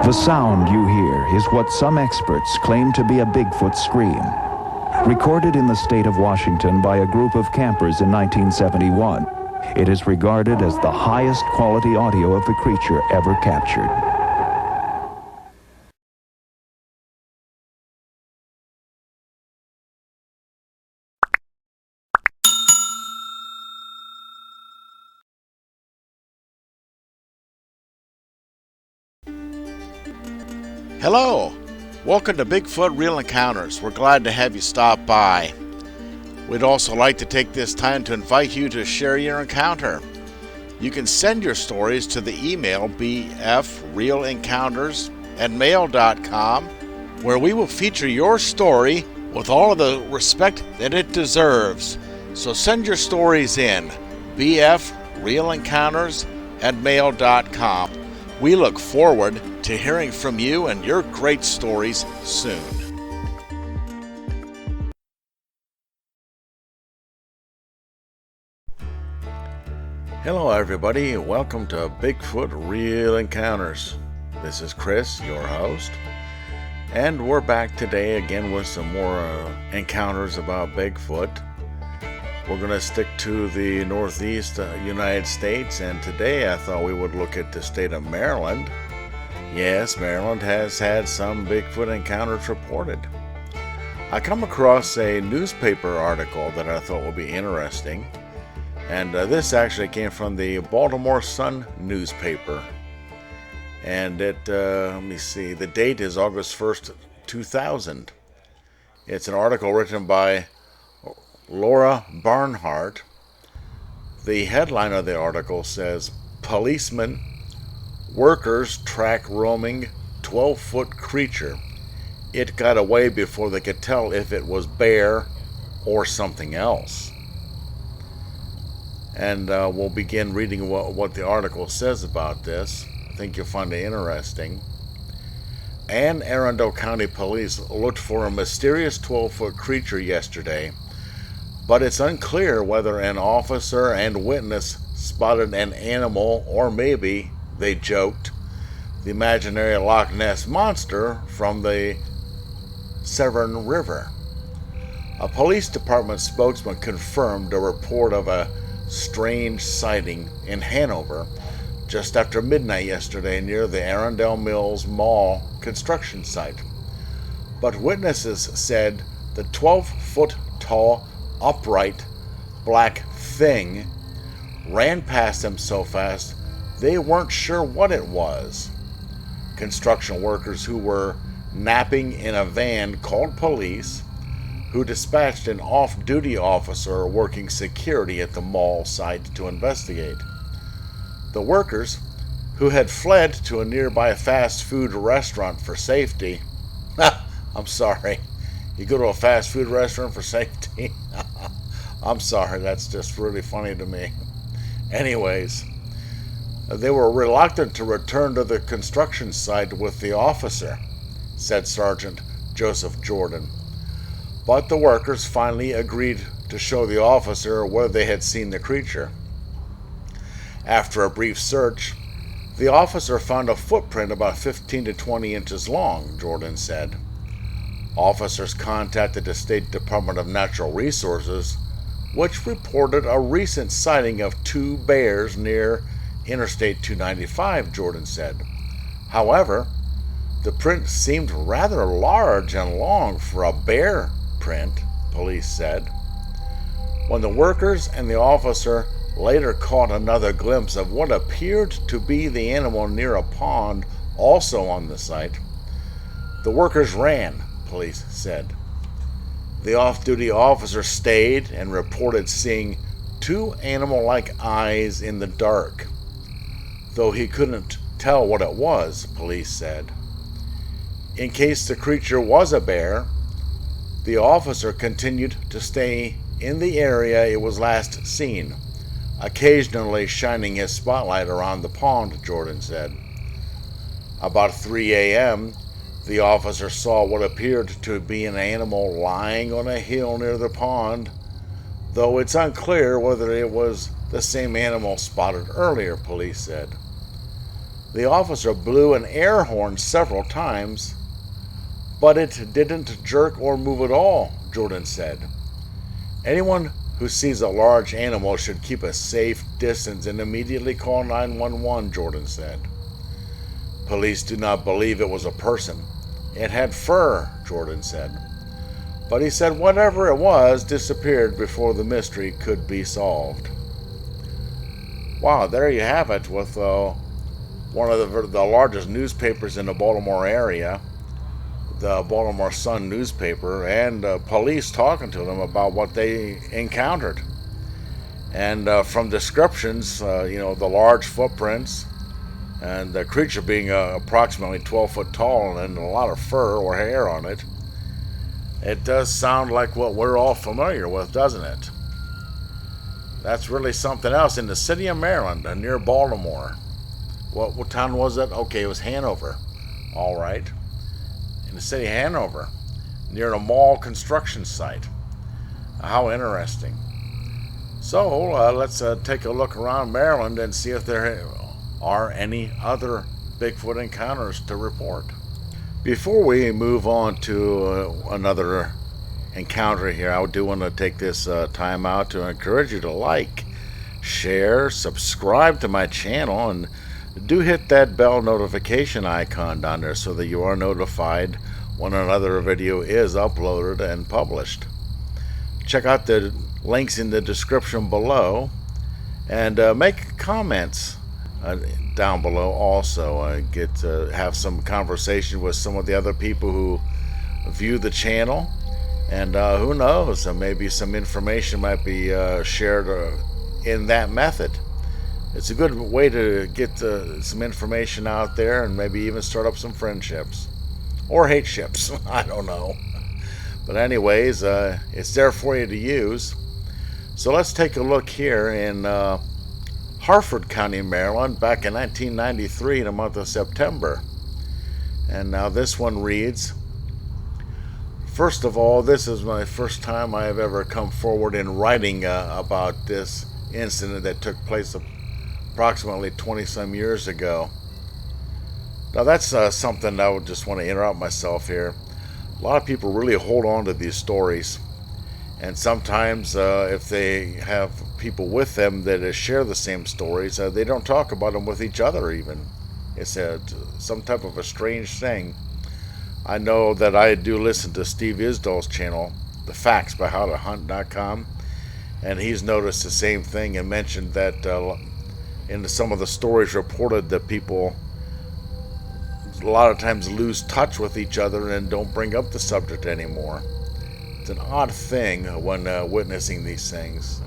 The sound you hear is what some experts claim to be a Bigfoot scream. Recorded in the state of Washington by a group of campers in 1971, it is regarded as the highest quality audio of the creature ever captured. Hello! Welcome to Bigfoot Real Encounters. We're glad to have you stop by. We'd also like to take this time to invite you to share your encounter. You can send your stories to the email bfrealencounters@mail.com, where we will feature your story with all of the respect that it deserves. So send your stories in, bfrealencounters@mail.com. We look forward to hearing from you and your great stories soon. Hello everybody, welcome to Bigfoot Real Encounters. This is Chris, your host, and we're back today again with some more encounters about Bigfoot. We're going to stick to the Northeast United States, and today I thought we would look at the state of Maryland. Yes, Maryland has had some Bigfoot encounters reported. I come across a newspaper article that I thought would be interesting, and this actually came from the Baltimore Sun newspaper. And let me see, the date is August 1st, 2000. It's an article written by Laura Barnhart. The headline of the article says, "Policemen, Workers track roaming 12-foot creature. It got away before they could tell if it was bear or something else." And we'll begin reading what the article says about this. I think you'll find it interesting. Anne Arundel County Police looked for a mysterious 12-foot creature yesterday, but it's unclear whether an officer and witness spotted an animal, or maybe, they joked, the imaginary Loch Ness monster from the Severn River. A police department spokesman confirmed a report of a strange sighting in Hanover just after midnight yesterday near the Arundel Mills Mall construction site. But witnesses said the 12-foot tall, upright, black thing ran past them so fast they weren't sure what it was. Construction workers who were napping in a van called police, who dispatched an off-duty officer working security at the mall site to investigate. The workers, who had fled to a nearby fast food restaurant for safety. I'm sorry. You go to a fast food restaurant for safety? I'm sorry, that's just really funny to me. Anyways, they were reluctant to return to the construction site with the officer, said Sergeant Joseph Jordan. But the workers finally agreed to show the officer where they had seen the creature. After a brief search, the officer found a footprint about 15 to 20 inches long, Jordan said. Officers contacted the State Department of Natural Resources, which reported a recent sighting of two bears near Interstate 295, Jordan said. However, the print seemed rather large and long for a bear print, police said. When the workers and the officer later caught another glimpse of what appeared to be the animal near a pond also on the site, the workers ran, police said. The off-duty officer stayed and reported seeing two animal-like eyes in the dark, though he couldn't tell what it was, police said. In case the creature was a bear, the officer continued to stay in the area it was last seen, occasionally shining his spotlight around the pond, Jordan said. About 3 a.m., the officer saw what appeared to be an animal lying on a hill near the pond, though it's unclear whether it was the same animal spotted earlier, police said. The officer blew an air horn several times, but it didn't jerk or move at all, Jordan said. Anyone who sees a large animal should keep a safe distance and immediately call 911, Jordan said. Police do not believe it was a person. It had fur, Jordan said. But he said whatever it was disappeared before the mystery could be solved. Wow, there you have it with one of the largest newspapers in the Baltimore area, the Baltimore Sun newspaper, and police talking to them about what they encountered. And from descriptions, the large footprints and the creature being approximately 12 foot tall and a lot of fur or hair on it, it does sound like what we're all familiar with, doesn't it? That's really something else. In the city of Maryland, near Baltimore. What town was it? Okay, it was Hanover. All right. In the city of Hanover, near a mall construction site. How interesting. So let's take a look around Maryland and see if there are any other Bigfoot encounters to report. Before we move on to another encounter here, I do want to take this time out to encourage you to like, share, subscribe to my channel, and do hit that bell notification icon down there so that you are notified when another video is uploaded and published. Check out the links in the description below and make comments down below also. Get to have some conversation with some of the other people who view the channel, and who knows, maybe some information might be shared in that method. It's a good way to get some information out there and maybe even start up some friendships or hate ships. I don't know, but anyways, it's there for you to use. So let's take a look here in Harford County, Maryland, back in 1993 in the month of September. And now this one reads, first of all, this is my first time I have ever come forward in writing about this incident that took place approximately 20-some years ago. Now that's something I would just want to interrupt myself here. A lot of people really hold on to these stories. And sometimes if they have people with them that share the same stories, they don't talk about them with each other even. It's some type of a strange thing. I know that I do listen to Steve Isdall's channel, The Facts by HowToHunt.com, and he's noticed the same thing and mentioned that in some of the stories reported that people a lot of times lose touch with each other and don't bring up the subject anymore. It's an odd thing when witnessing these things.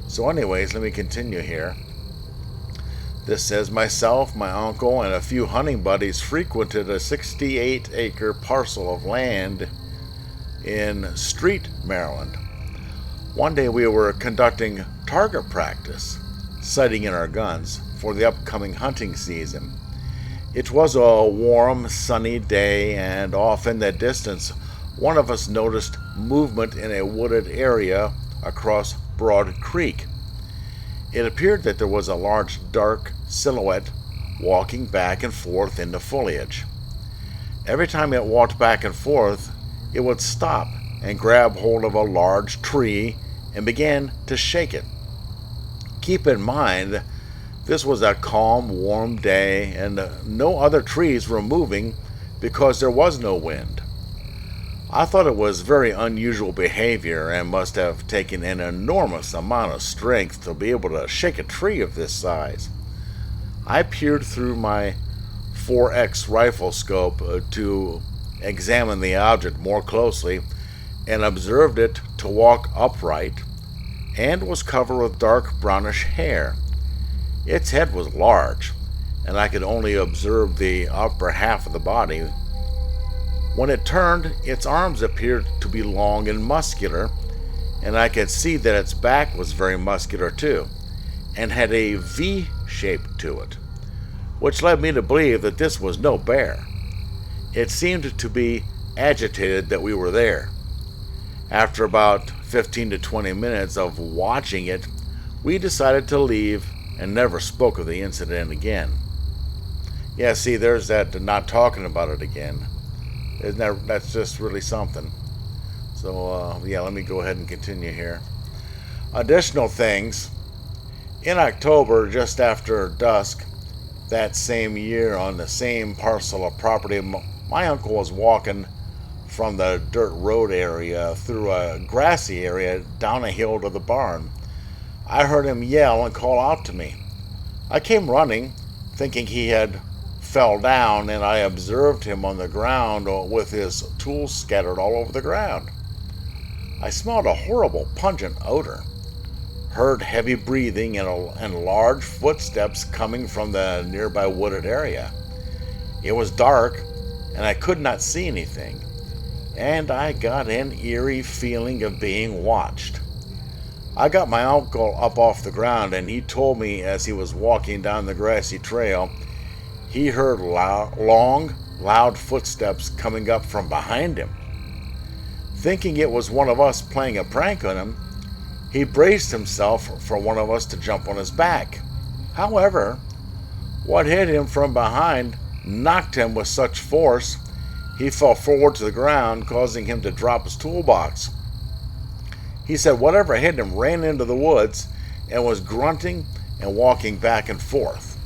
So anyways, let me continue here. This says, myself, my uncle, and a few hunting buddies frequented a 68-acre parcel of land in Street, Maryland. One day we were conducting target practice, sighting in our guns, for the upcoming hunting season. It was a warm, sunny day, and off in the distance, one of us noticed movement in a wooded area across Broad Creek. It appeared that there was a large, dark silhouette walking back and forth in the foliage. Every time it walked back and forth, it would stop and grab hold of a large tree and began to shake it. Keep in mind, this was a calm, warm day, and no other trees were moving because there was no wind. I thought it was very unusual behavior and must have taken an enormous amount of strength to be able to shake a tree of this size. I peered through my 4X rifle scope to examine the object more closely and observed it to walk upright and was covered with dark brownish hair. Its head was large, and I could only observe the upper half of the body. When it turned, its arms appeared to be long and muscular, and I could see that its back was very muscular too, and had a V shape to it, which led me to believe that this was no bear. It seemed to be agitated that we were there. After about 15 to 20 minutes of watching it, we decided to leave and never spoke of the incident again. Yeah, see, there's that not talking about it again. Isn't that's just really something. So, yeah, let me go ahead and continue here. Additional things. In October, just after dusk, that same year on the same parcel of property, my uncle was walking from the dirt road area through a grassy area down a hill to the barn. I heard him yell and call out to me. I came running, thinking he had fell down, and I observed him on the ground with his tools scattered all over the ground. I smelled a horrible, pungent odor, heard heavy breathing and large footsteps coming from the nearby wooded area. It was dark, and I could not see anything, and I got an eerie feeling of being watched. I got my uncle up off the ground, and he told me as he was walking down the grassy trail, he heard long, loud footsteps coming up from behind him. Thinking it was one of us playing a prank on him, he braced himself for one of us to jump on his back. However, what hit him from behind knocked him with such force, he fell forward to the ground, causing him to drop his toolbox. He said whatever hit him ran into the woods and was grunting and walking back and forth.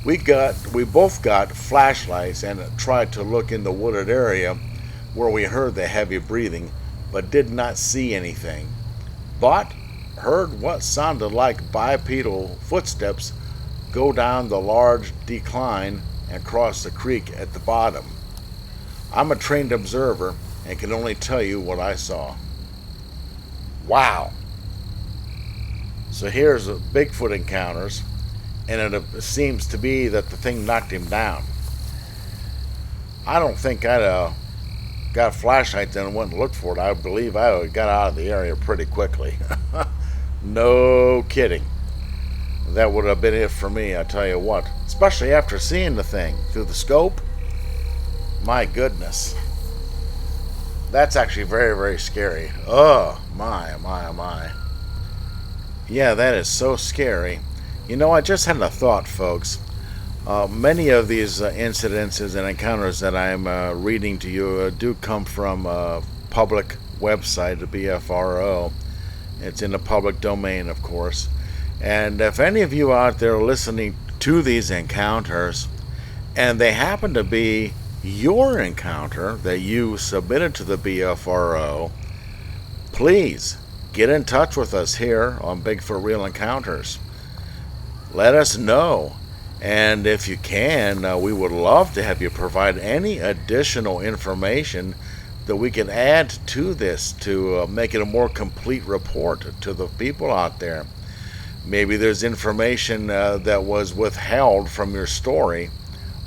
We both got flashlights and tried to look in the wooded area where we heard the heavy breathing, but did not see anything. But heard what sounded like bipedal footsteps go down the large decline and cross the creek at the bottom. I'm a trained observer and can only tell you what I saw. Wow. So here's Bigfoot encounters, and it seems to be that the thing knocked him down. I don't think I'd got a flashlight then and went and looked for it. I believe I got out of the area pretty quickly. No kidding. That would have been it for me, I tell you what. Especially after seeing the thing through the scope. My goodness. That's actually very, very scary. Oh, my. Yeah, that is so scary. You know, I just had a thought, folks. Many of these incidences and encounters that I'm reading to you do come from a public website, the BFRO. It's in the public domain, of course. And if any of you out there are listening to these encounters, and they happen to be your encounter that you submitted to the BFRO, please get in touch with us here on Bigfoot Real Encounters. Let us know. And if you can, we would love to have you provide any additional information that we can add to this to make it a more complete report to the people out there. Maybe there's information that was withheld from your story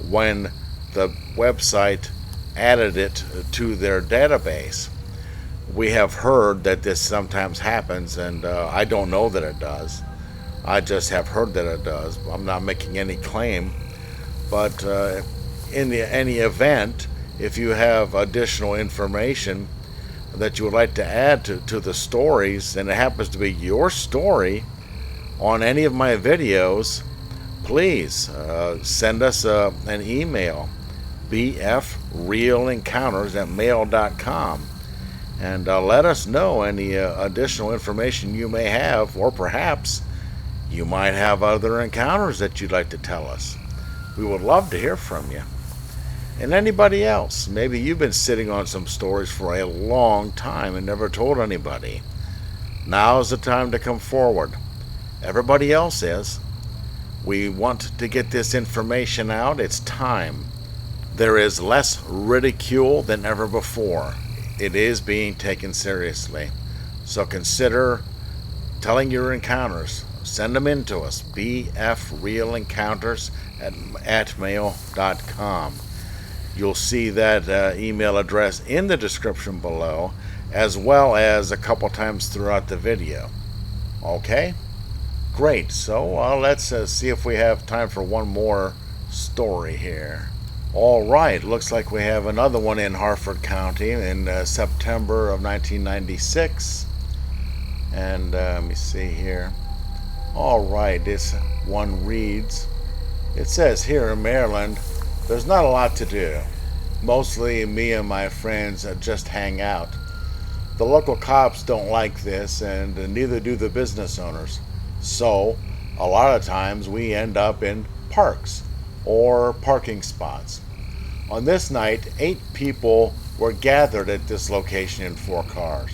when the website added it to their database. We have heard that this sometimes happens, and I don't know that it does. I just have heard that it does. I'm not making any claim. But in any event, if you have additional information that you would like to add to the stories, and it happens to be your story on any of my videos, please send us an email, bfrealencounters@mail.com, and let us know any additional information you may have, or perhaps you might have other encounters that you'd like to tell us. We would love to hear from you. And anybody else, maybe you've been sitting on some stories for a long time and never told anybody. Now's the time to come forward. Everybody else is. We want to get this information out. It's time. There is less ridicule than ever before. It is being taken seriously. So consider telling your encounters. Send them in to us, bfrealencounters@mail.com. You'll see that email address in the description below, as well as a couple times throughout the video. Okay? Great. So let's see if we have time for one more story here. All right. Looks like we have another one in Harford County in September of 1996. And let me see here. All right, this one reads, It says here in Maryland, there's not a lot to do. Mostly me and my friends just hang out. The local cops don't like this, and neither do the business owners. So, a lot of times we end up in parks or parking spots. On this night, 8 people were gathered at this location in 4 cars.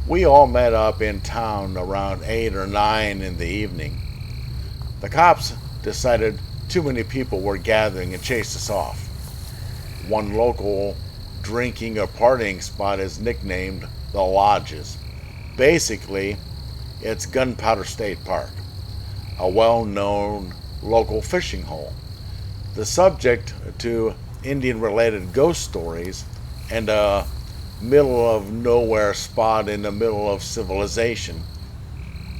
We all met up in town around 8 or 9 in the evening. The cops decided too many people were gathering and chased us off. One local drinking or partying spot is nicknamed the Lodges. Basically, it's Gunpowder State Park, a well-known local fishing hole. The subject to Indian-related ghost stories and a middle-of-nowhere spot in the middle of civilization,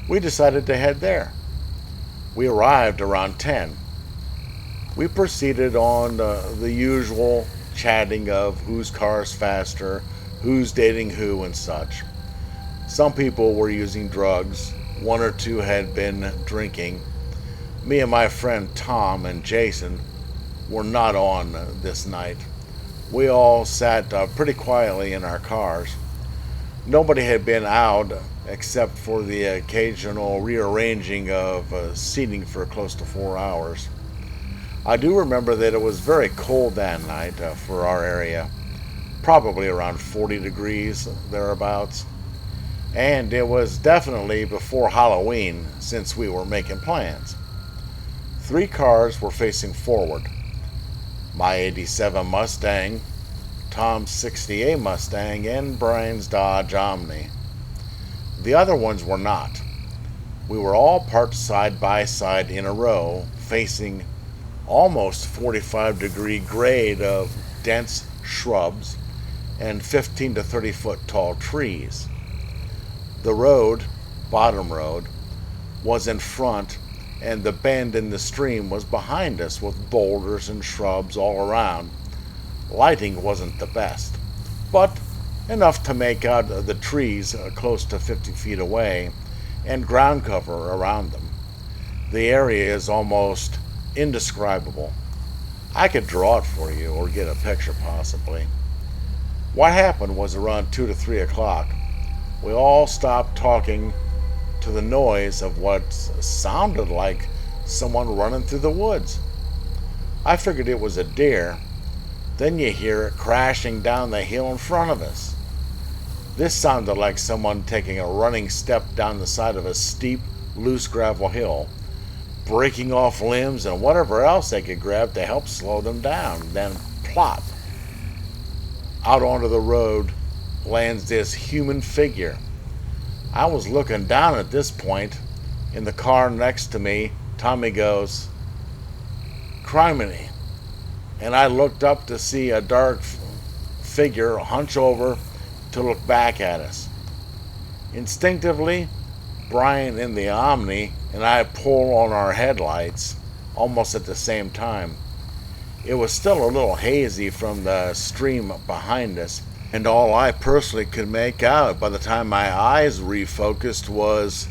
we decided to head there. We arrived around 10. We proceeded on the usual chatting of whose car's faster, who's dating who, and such. Some people were using drugs. 1 or 2 had been drinking. Me and my friend Tom and Jason were not on this night. We all sat pretty quietly in our cars. Nobody had been out except for the occasional rearranging of seating for close to 4 hours. I do remember that it was very cold that night for our area, probably around 40 degrees thereabouts, and it was definitely before Halloween since we were making plans. 3 cars were facing forward. My 87 Mustang, Tom's 68 Mustang, and Brian's Dodge Omni. The other ones were not. We were all parked side by side in a row, facing almost 45-degree grade of dense shrubs and 15 to 30 foot tall trees. The road, bottom road, was in front, and the bend in the stream was behind us with boulders and shrubs all around. Lighting wasn't the best, but enough to make out the trees close to 50 feet away and ground cover around them. The area is almost indescribable. I could draw it for you or get a picture possibly. What happened was around 2 to 3 o'clock. We all stopped talking to the noise of what sounded like someone running through the woods. I figured it was a deer. Then you hear it crashing down the hill in front of us. This sounded like someone taking a running step down the side of a steep, loose gravel hill, breaking off limbs and whatever else they could grab to help slow them down. Then plop! Out onto the road lands this human figure. I was looking down at this point. In the car next to me, Tommy goes, "Criminy." And I looked up to see a dark figure hunch over to look back at us. Instinctively, Brian in the Omni and I pull on our headlights almost at the same time. It was still a little hazy from the stream behind us, and all I personally could make out by the time my eyes refocused was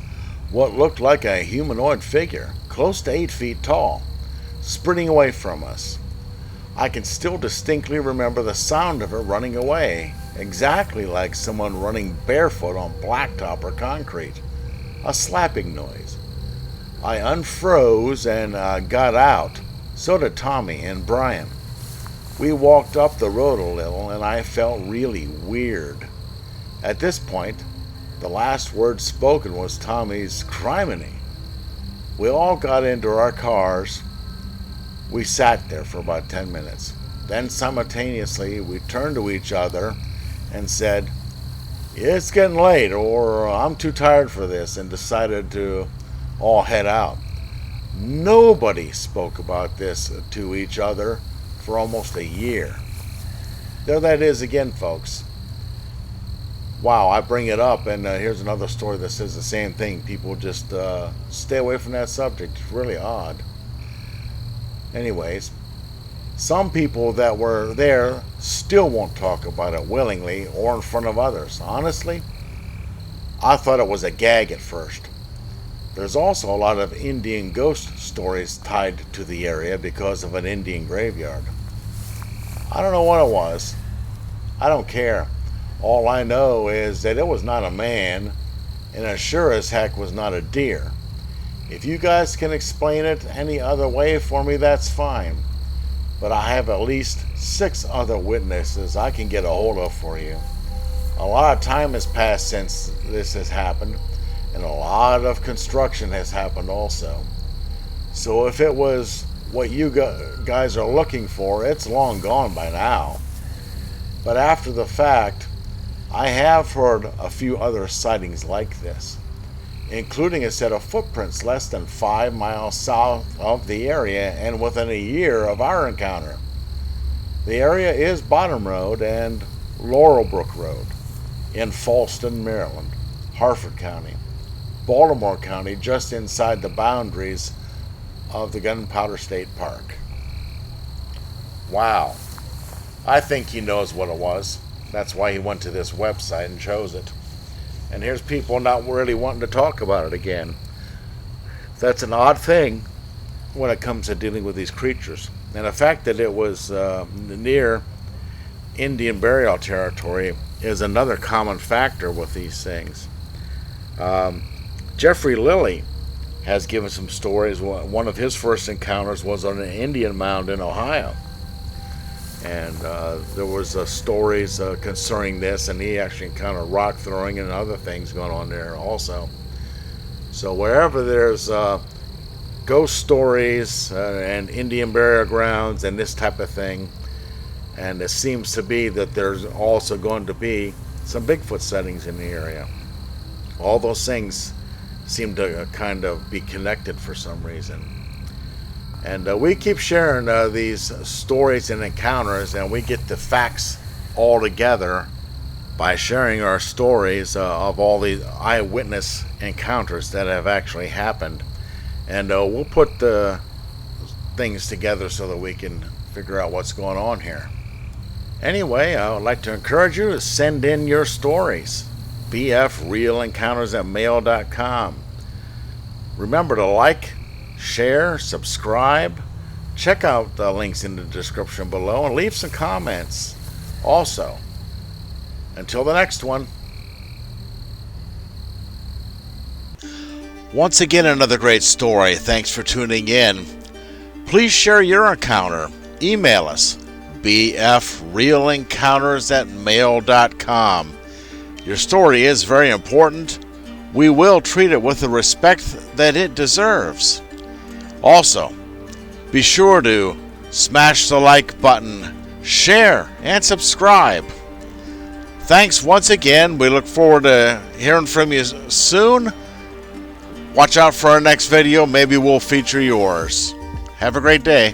what looked like a humanoid figure, close to 8 feet tall, sprinting away from us. I can still distinctly remember the sound of it running away, exactly like someone running barefoot on blacktop or concrete, a slapping noise. I unfroze and got out. So did Tommy and Brian. We walked up the road a little, and I felt really weird. At this point, the last word spoken was Tommy's "Criminy." We all got into our cars. We sat there for about 10 minutes. Then simultaneously, we turned to each other and said, "It's getting late," or "I'm too tired for this," and decided to all head out. Nobody spoke about this to each other for almost a year. There that is again, folks. Wow, I bring it up, and here's another story that says the same thing. People just stay away from that subject. It's really odd. Anyways, some people that were there still won't talk about it willingly or in front of others. Honestly, I thought it was a gag at first. There's also a lot of Indian ghost stories tied to the area because of an Indian graveyard. I don't know what it was. I don't care. All I know is that it was not a man, and it sure as heck was not a deer. If you guys can explain it any other way for me, that's fine. But I have at least 6 other witnesses I can get a hold of for you. A lot of time has passed since this has happened, and a lot of construction has happened also. So if it was what you guys are looking for, it's long gone by now. But after the fact, I have heard a few other sightings like this, including a set of footprints less than 5 miles south of the area and within a year of our encounter. The area is Bottom Road and Laurelbrook Road in Falston, Maryland, Harford County, Baltimore County, just inside the boundaries of the Gunpowder State Park. Wow. I think he knows what it was. That's why he went to this website and chose it. And here's people not really wanting to talk about it again. That's an odd thing when it comes to dealing with these creatures. And the fact that it was near Indian burial territory is another common factor with these things. Jeffrey Lilly has given some stories. One of his first encounters was on an Indian mound in Ohio. And there was stories concerning this, and he actually encountered rock throwing and other things going on there also. So wherever there's ghost stories and Indian burial grounds and this type of thing, and it seems to be that there's also going to be some Bigfoot sightings in the area. All those things seem to kind of be connected for some reason. And we keep sharing these stories and encounters, and we get the facts all together by sharing our stories of all these eyewitness encounters that have actually happened. And we'll put the things together so that we can figure out what's going on here. Anyway, I would like to encourage you to send in your stories. bfrealencounters@mail.com. Remember to like, share, subscribe. Check out the links in the description below and leave some comments also. Until the next one. Once again, another great story. Thanks for tuning in. Please share your encounter. Email us, bfrealencounters@mail.com. Your story is very important. We will treat it with the respect that it deserves. Also, be sure to smash the like button, share, and subscribe. Thanks once again. We look forward to hearing from you soon. Watch out for our next video. Maybe we'll feature yours. Have a great day.